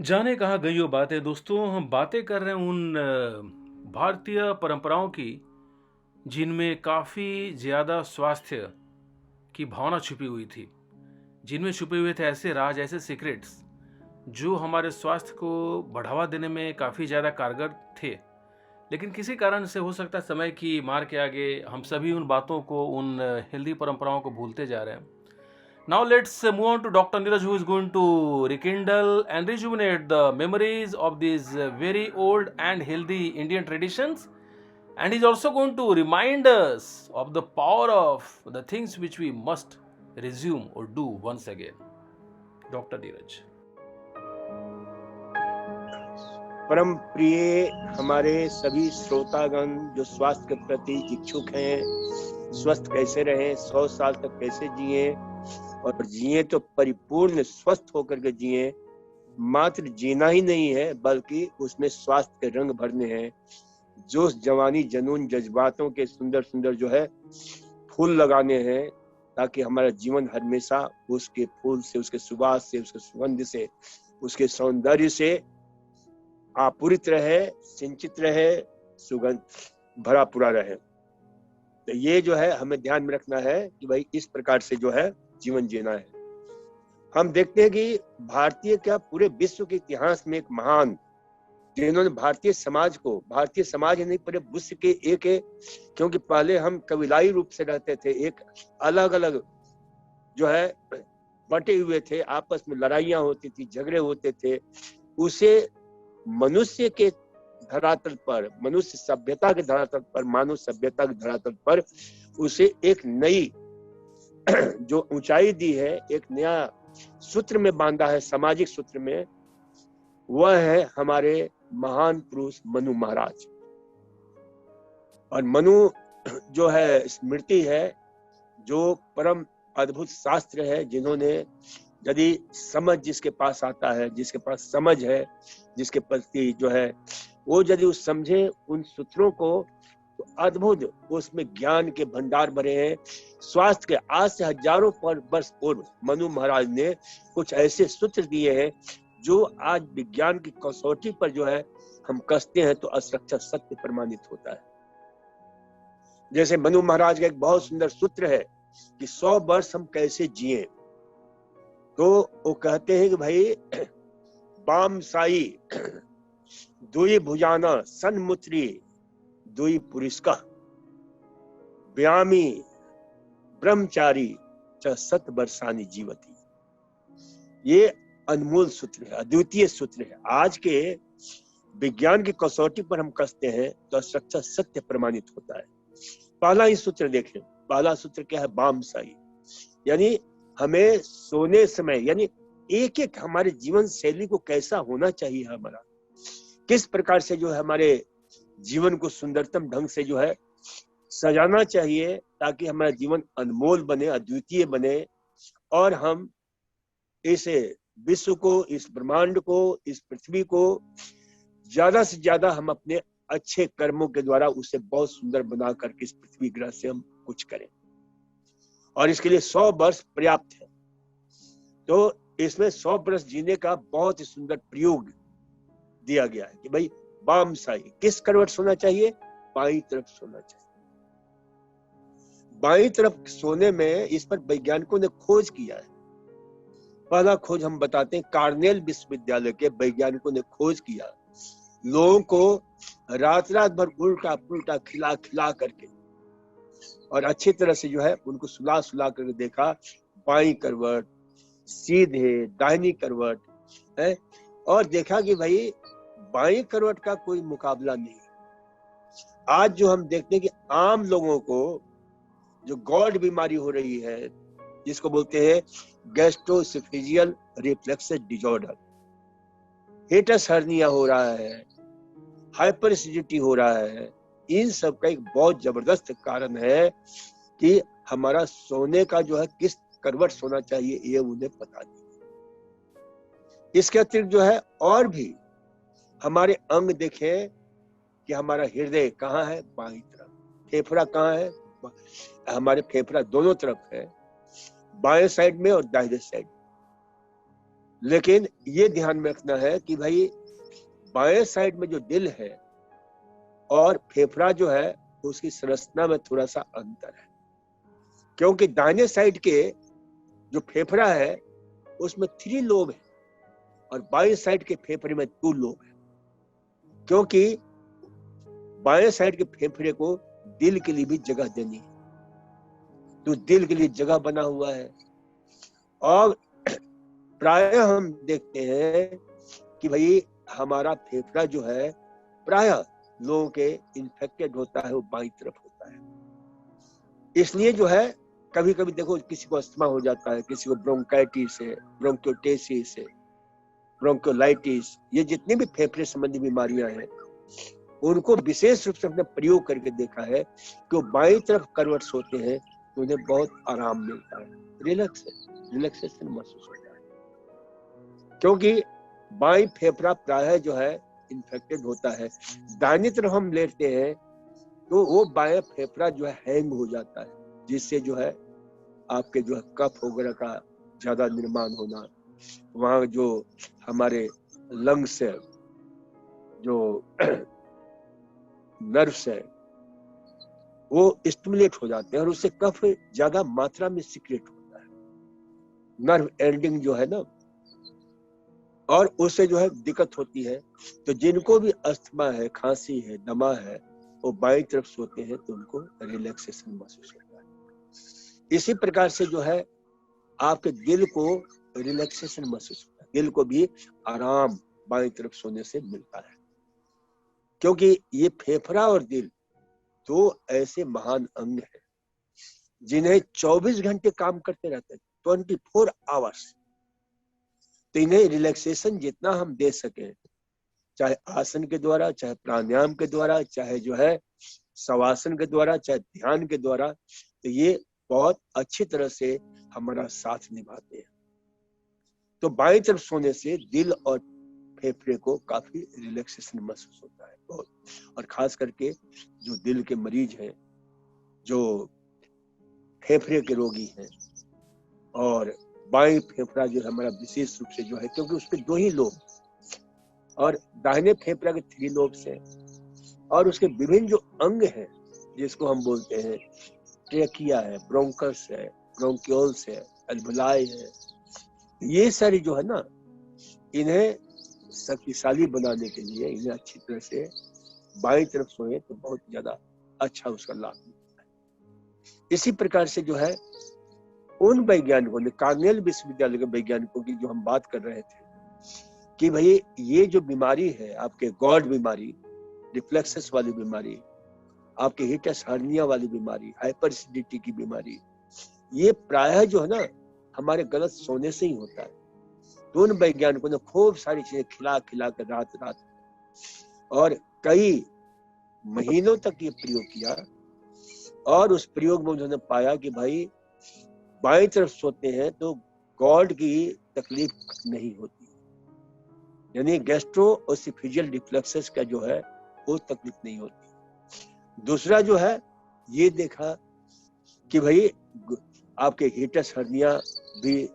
जाने कहाँ गई वो बातें दोस्तों। हम बातें कर रहे हैं उन भारतीय परंपराओं की जिनमें काफ़ी ज़्यादा स्वास्थ्य की भावना छुपी हुई थी, जिनमें छुपे हुए थे ऐसे राज, ऐसे सीक्रेट्स जो हमारे स्वास्थ्य को बढ़ावा देने में काफ़ी ज़्यादा कारगर थे। लेकिन किसी कारण से हो सकता है समय की मार के आगे हम सभी उन बातों को, उन हेल्दी परंपराओं को भूलते जा रहे हैं। Now let's move on to Dr. Neeraj, who is going to rekindle and rejuvenate the memories of these very old and healthy Indian traditions. And he's also going to remind us of the power of the things which we must resume or do once again. Dr. Neeraj. परम प्रिय हमारे सभी श्रोतागण जो स्वास्थ्य के प्रति इच्छुक हैं, स्वस्थ कैसे रहें, 100 साल तक कैसे जिए और जिए तो परिपूर्ण स्वस्थ होकर के जिए। मात्र जीना ही नहीं है बल्कि उसमें स्वास्थ्य के रंग भरने हैं। जोश, जवानी, जुनून, जज्बातों के सुंदर सुंदर जो है फूल लगाने हैं, ताकि हमारा जीवन हमेशा उसके फूल से, उसके सुवास से, उसके सुगंध से, उसके सौंदर्य से आपूरित रहे, सिंचित रहे, सुगंध भरा पूरा रहे। तो ये जो है हमें ध्यान में रखना है कि भाई इस प्रकार से जो है जीवन जीना है। हम देखते हैं कि भारतीय क्या पूरे विश्व के इतिहास में एक महान, जिन्होंने भारतीय समाज ही नहीं पूरे विश्व के एक, क्योंकि पहले हम कबीलाई रूप से रहते थे, एक अलग अलग जो है बटे हुए थे, आपस में लड़ाइयां होती थी, झगड़े होते थे। उसे मनुष्य के धरातल पर, मनुष्य सभ्यता के धरातल पर, मानव सभ्यता के धरातल पर उसे एक नई जो ऊंचाई दी है, एक नया सूत्र में बांधा है, सामाजिक सूत्र में। वह है हमारे महान पुरुष मनु महाराज। और मनु जो है स्मृति है, जो परम अद्भुत शास्त्र है, जिन्होंने यदि समझ जिसके पास आता है, जिसके पास समझ है, जिसके प्रति जो है वो यदि उस समझे उन सूत्रों को, तो अद्भुत उसमें ज्ञान के भंडार भरे हैं। स्वास्थ्य के आज से हजारों वर्ष पूर्व मनु महाराज ने कुछ ऐसे सूत्र दिए हैं जो आज विज्ञान की कसौटी पर जो है हम कसते हैं तो असरक्षा सत्य प्रमाणित होता है। जैसे मनु महाराज का एक बहुत सुंदर सूत्र है कि 100 वर्ष हम कैसे जिए। तो वो कहते हैं कि भाई बाम साई दुई भुजाना सन्मुत्री दुई पुरिस्का व्यामी ब्रह्मचारी च सत वर्षानी जीवती। ये अनमोल सूत्र है, अद्वितीय सूत्र है। आज के विज्ञान की कसौटी पर हम कसते हैं तो सच्चा सत्य प्रमाणित होता है। पहला ही सूत्र देखें, पहला सूत्र क्या है? बाम साई, यानी हमें सोने समय, यानी एक एक हमारे जीवन शैली को कैसा होना चाहिए, हमारा किस प्रकार से जो है हमारे जीवन को सुंदरतम ढंग से जो है सजाना चाहिए, ताकि हमारा जीवन अनमोल बने, अद्वितीय बने, और हम इस विश्व को, इस ब्रह्मांड को, इस पृथ्वी को ज्यादा से ज्यादा हम अपने अच्छे कर्मों के द्वारा उसे बहुत सुंदर बना करके इस पृथ्वी ग्रह से हम कुछ करें। और इसके लिए 100 वर्ष पर्याप्त है। तो इसमें 100 वर्ष जीने का बहुत ही सुंदर प्रयोग दिया गया है कि भाई बाम साई, किस करवट सोना चाहिए? बाईं तरफ सोना चाहिए। बाईं तरफ सोने में इस पर वैज्ञानिकों ने खोज किया है। पहला खोज हम बताते हैं, कार्नेल विश्वविद्यालय के वैज्ञानिकों ने खोज किया। लोगों को रात रात भर उल्टा पुल्टा खिला खिला करके और अच्छी तरह से जो है उनको सुला सुला करके देखा, बाईं करवट, सीधे, दाहिनी करवट है, और देखा कि भाई बाईं करवट का कोई मुकाबला नहीं। आज जो हम देखते हैं कि आम लोगों को जो गॉड बीमारी हो रही है, जिसको बोलते हैं gastro-oesophageal reflux disorder, hits hernia हो रहा है, हाइपर एसिडिटी हो रहा है, इन सब का एक बहुत जबरदस्त कारण है कि हमारा सोने का जो है किस करवट सोना चाहिए, ये उन्हें पता नहीं। इसके अतिरिक्त जो है और भी हमारे अंग देखें कि हमारा हृदय कहाँ है? बाईं तरफ। फेफड़ा कहाँ है? हमारे फेफड़ा दोनों तरफ है, बाएं साइड में और दाहिने साइड। लेकिन ये ध्यान में रखना है कि भाई बाएं साइड में जो दिल है और फेफड़ा जो है उसकी संरचना में थोड़ा सा अंतर है, क्योंकि दाहिने साइड के जो फेफड़ा है उसमें 3 लोब है और बाएं साइड के फेफड़े में 2 लोब है, क्योंकि बाएं साइड के फेफड़े को दिल के लिए भी जगह देनी है, तो दिल के लिए जगह बना हुआ है। और प्राय हम देखते हैं कि भाई हमारा फेफड़ा जो है प्राय लोगों के इन्फेक्टेड होता है, वो बाईं तरफ होता है। इसलिए जो है कभी कभी देखो किसी को अस्थमा हो जाता है, किसी को ब्रोंकाइटिस है, ब्रोंकियोटेसिस है, ब्रोंकियोलाइटिस, ये जितनी भी फेफड़े संबंधी बीमारियां हैं उनको विशेष रूप से हमने प्रयोग करके देखा है कि वो बाईं तरफ कन्वर्ट्स होते हैं तो उन्हें बहुत आराम मिलता है, रिलैक्सेशन महसूस होता है, क्योंकि बाईं फेफड़ा प्रायः जो है इन्फेक्टेड होता है। दाहिनी तरफ हम लेते हैं तो वो बाएं फेफड़ा जो है हैंग हो जाता है, जिससे जो है आपके जो है कफ वगैरह का ज्यादा निर्माण होना, वहां जो हमारे लंग्स है, जो नर्व्स है, वो स्टिमुलेट हो जाते हैं और उससे कफ ज्यादा मात्रा में सिक्रेट होता है, नर्व एंडिंग जो है ना, और उससे जो है दिक्कत होती है। तो जिनको भी अस्थमा है, खांसी है, दमा है, वो बाईं तरफ सोते हैं तो उनको रिलैक्सेशन महसूस होता है। इसी प्रकार से जो है आपके दिल को रिलैक्सेशन महसूस होता है, दिल को भी आराम बाईं तरफ सोने से मिलता है, क्योंकि ये फेफड़ा और दिल 2 ऐसे महान अंग हैं जिन्हें 24 घंटे काम करते रहते हैं, 24 आवर्स। तो इन्हें रिलैक्सेशन जितना हम दे सके, चाहे आसन के द्वारा, चाहे प्राणायाम के द्वारा, चाहे जो है शवासन के द्वारा, चाहे ध्यान के द्वारा, तो ये बहुत अच्छी तरह से हमारा साथ निभाते हैं। तो बाईं तरफ सोने से दिल और फेफड़े को काफी रिलैक्सेशन महसूस होता है बहुत, और खास करके जो दिल के मरीज हैं, जो फेफड़े के रोगी हैं, और बाईं फेफड़ा जो हमारा विशेष रूप से जो है, क्योंकि उसके 2 ही लोब और दाहिने फेफड़ा के 3 लोब से, और उसके विभिन्न जो अंग हैं जिसको हम बोलते हैं ट्रेकिया है, ब्रोंकस है, ब्रोंक्यूल्स है, अल्वुलाई है, ये सारी जो है ना, इन्हें शक्तिशाली बनाने के लिए इन्हें अच्छी तरह से बाईं तरफ सोए तो बहुत ज्यादा अच्छा उसका लाभ मिलता है। इसी प्रकार से जो है उन वैज्ञानिकों ने, कार्नेल विश्वविद्यालय के वैज्ञानिकों की जो हम बात कर रहे थे कि भाई ये जो बीमारी है आपके गॉड बीमारी, रिफ्लेक्सेस वाली बीमारी, आपके हिटस हर्निया वाली बीमारी, हाइपरएसिडिटी की बीमारी, ये प्रायः जो है ना हमारे गलत सोने से ही होता है। तो उन वैज्ञानिकों ने खूब सारी चीजें खिला खिला कर रात और कई महीनों तक ये प्रयोग किया, और उस प्रयोग में उन्होंने पाया कि भाई बाईं तरफ सोते हैं तो गॉड की तकलीफ नहीं होती, यानी गैस्ट्रोएसोफेजियल रिफ्लक्सेस का जो है वो तकलीफ नहीं होती। दूसरा जो है ये देखा कि भाई आपके हिटस हर्निया भी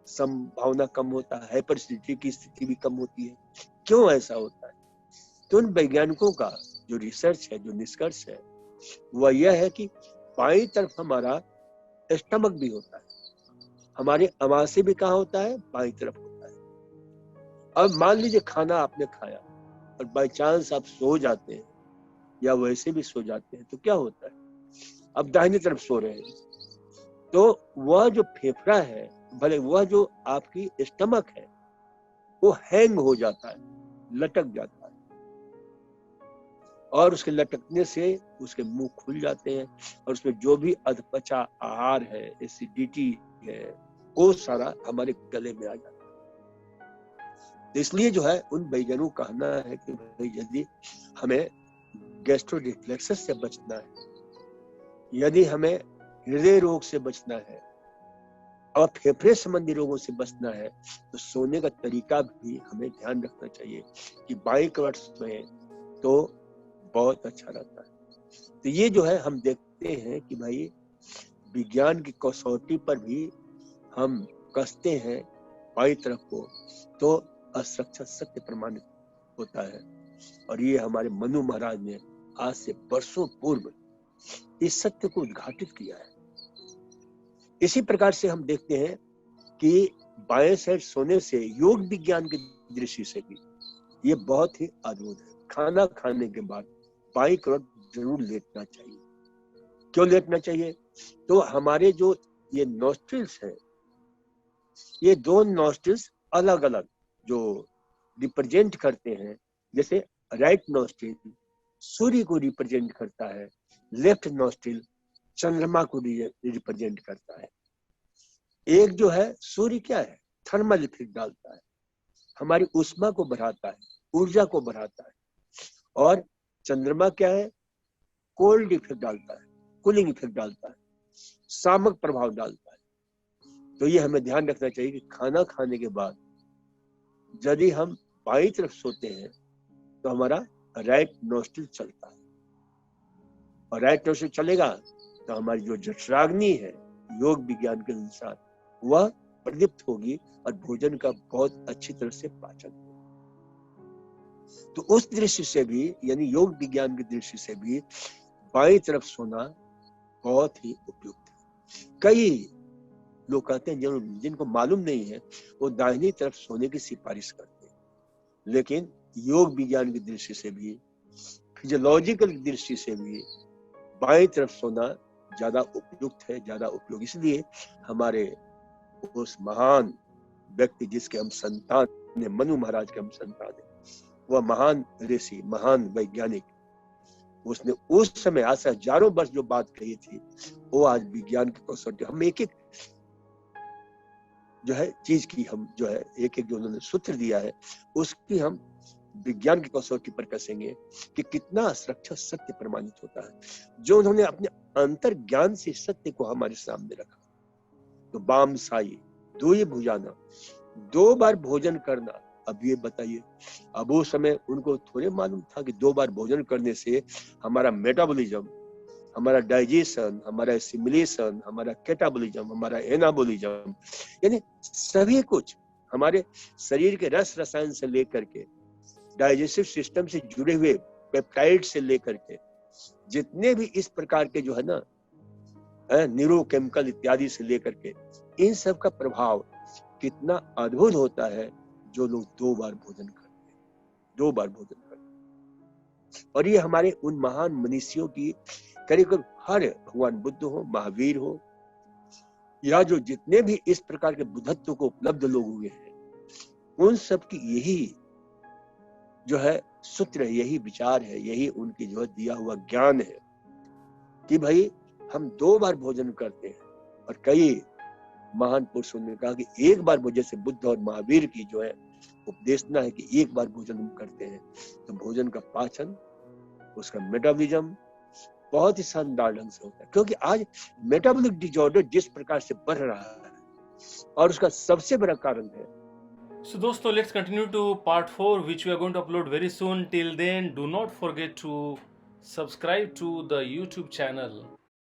संभावना कम होता है, हाइपरएसिडिटी की स्थिति भी कम होती है। क्यों ऐसा होता है? तो उन वैज्ञानिकों का जो रिसर्च है, जो निष्कर्ष है, वह यह है कि बाईं तरफ हमारा स्टमक भी होता है, हमारे अमाशय भी कहाँ होता है? बाईं तरफ होता है। अब मान लीजिए खाना आपने खाया और बाई चांस आप सो जाते हैं या वैसे भी सो जाते हैं तो क्या होता है? अब दाहिनी तरफ सो रहे हैं तो वह जो फेफड़ा है, भले वह जो आपकी स्टमक है, वो हैंग हो जाता है, लटक जाता है, और उसके लटकने से उसके मुंह खुल जाते हैं और उसमें जो भी अधपचा आहार है, एसिडिटी है, वो सारा हमारे गले में आ जाता है। तो इसलिए जो है उन वैज्ञानिकों का कहना है कि भाई यदि हमें गैस्ट्रो रिफ्लेक्सेस से बचना है, यदि हमें हृदय रोग से बचना है और फेफड़े संबंधी रोगों से बचना है, तो सोने का तरीका भी हमें ध्यान रखना चाहिए कि बाईं करवट सोए तो बहुत अच्छा रहता है। तो ये जो है हम देखते हैं कि भाई विज्ञान की कसौटी पर भी हम कसते हैं बाई तरफ हो तो असुरक्षा सत्य प्रमाणित होता है। और ये हमारे मनु महाराज ने आज से वर्षों पूर्व इस सत्य को उद्घाटित किया है। इसी प्रकार से हम देखते हैं कि बाएं साइड सोने से योग विज्ञान की दृष्टि से भी ये बहुत ही अद्भुत है। खाना खाने के बाद बाईं तरफ जरूर लेटना चाहिए। क्यों लेटना चाहिए? तो हमारे जो ये नॉस्ट्रिल्स हैं, ये दो नॉस्ट्रिल्स अलग अलग जो रिप्रेजेंट करते हैं, जैसे राइट नॉस्ट्रिल सूर्य को रिप्रेजेंट करता है, लेफ्ट नॉस्ट्रिल चंद्रमा को रिप्रेजेंट करता है। एक जो है सूर्य क्या है? थर्मल इफेक्ट डालता है, हमारी ऊष्मा को बढ़ाता है, ऊर्जा को बढ़ाता है। और चंद्रमा क्या है? कोल्ड इफेक्ट डालता है, कूलिंग इफेक्ट डालता है, सामक प्रभाव डालता है। तो ये हमें ध्यान रखना चाहिए कि खाना खाने के बाद यदि हम बाईं तरफ सोते हैं तो हमारा राइट नोस्ट्रिल चलता है, और राइट नोस्ट्रिल चलेगा तो हमारी जो जठराग्नि है योग विज्ञान के अनुसार वह प्रदीप्त होगी और भोजन का बहुत अच्छी तरह से पाचन होगा। तो उस दृष्टि से भी, यानी योग विज्ञान की दृष्टि से भी बाईं तरफ सोना बहुत ही उपयुक्त है। कई लोग कहते हैं जिनको मालूम नहीं है वो दाहिनी तरफ सोने की सिफारिश करते हैं, लेकिन योग विज्ञान की दृष्टि से भी, फिजियोलॉजिकल दृष्टि से भी बाईं तरफ सोना ज्यादा उपयुक्त है, ज्यादा उपयोगी। इसलिए हमारे उस महान व्यक्ति जिसके हम संतान है, मनु महाराज के हम संतान है, वह महान ऋषि, महान वैज्ञानिक, उसने उस समय आज से हजारों वर्ष जो बात कही थी वो आज विज्ञान की कसौटी, हम एक एक जो है चीज की, हम जो है एक एक जो उन्होंने सूत्र दिया है उसकी हम विज्ञान की कसौटी पर कसेंगे कि कितना सुरक्षा सत्य प्रमाणित होता है। जो उन्होंने अपने अंतर ज्ञान से सत्य को हमारे सामने रखा। तो बाम साई दुई भुजाना, 2 बार भोजन करना। अब ये बताइए, अब उस समय उनको थोड़े मालूम था कि 2 बार भोजन करने से हमारा मेटाबॉलिज्म, हमारा डाइजेशन, हमारा एसिमिलेशन, हमारा कैटाबॉलिज्म, हमारा एनाबॉलिज्म, यानी सभी कुछ हमारे शरीर के रस रसायन से लेकर के डाइजेस्टिव सिस्टम से जुड़े हुए पेप्टाइड से लेकर के जितने भी इस प्रकार के जो है ना न्यूरोकेमिकल इत्यादि से लेकर के, इन सब का प्रभाव कितना अद्भुत होता है जो लोग 2 बार भोजन करते हैं, 2 बार भोजन करते हैं। और ये हमारे उन महान मनीषियों की करीब करीब हर, भगवान बुद्ध हो, महावीर हो, या जो जितने भी इस प्रकार के बुद्धत्व को उपलब्ध लोग हुए हैं, उन सब की यही जो है सूत्र है, यही विचार है, यही उनकी जो है दिया हुआ ज्ञान है कि भाई हम 2 बार भोजन करते हैं। और कई महान पुरुषों ने कहा कि 1 बार, जैसे बुद्ध और महावीर की जो है उपदेशना है कि 1 बार भोजन हम करते हैं तो भोजन का पाचन, उसका मेटाबॉलिज्म बहुत ही शानदार ढंग से होता है। क्योंकि आज मेटाबॉलिक डिसऑर्डर जिस प्रकार से बढ़ रहा है और उसका सबसे बड़ा कारण है। So दोस्तों, let's continue to part 4 which we are going to upload very soon. Till then, do not forget to subscribe to the YouTube channel.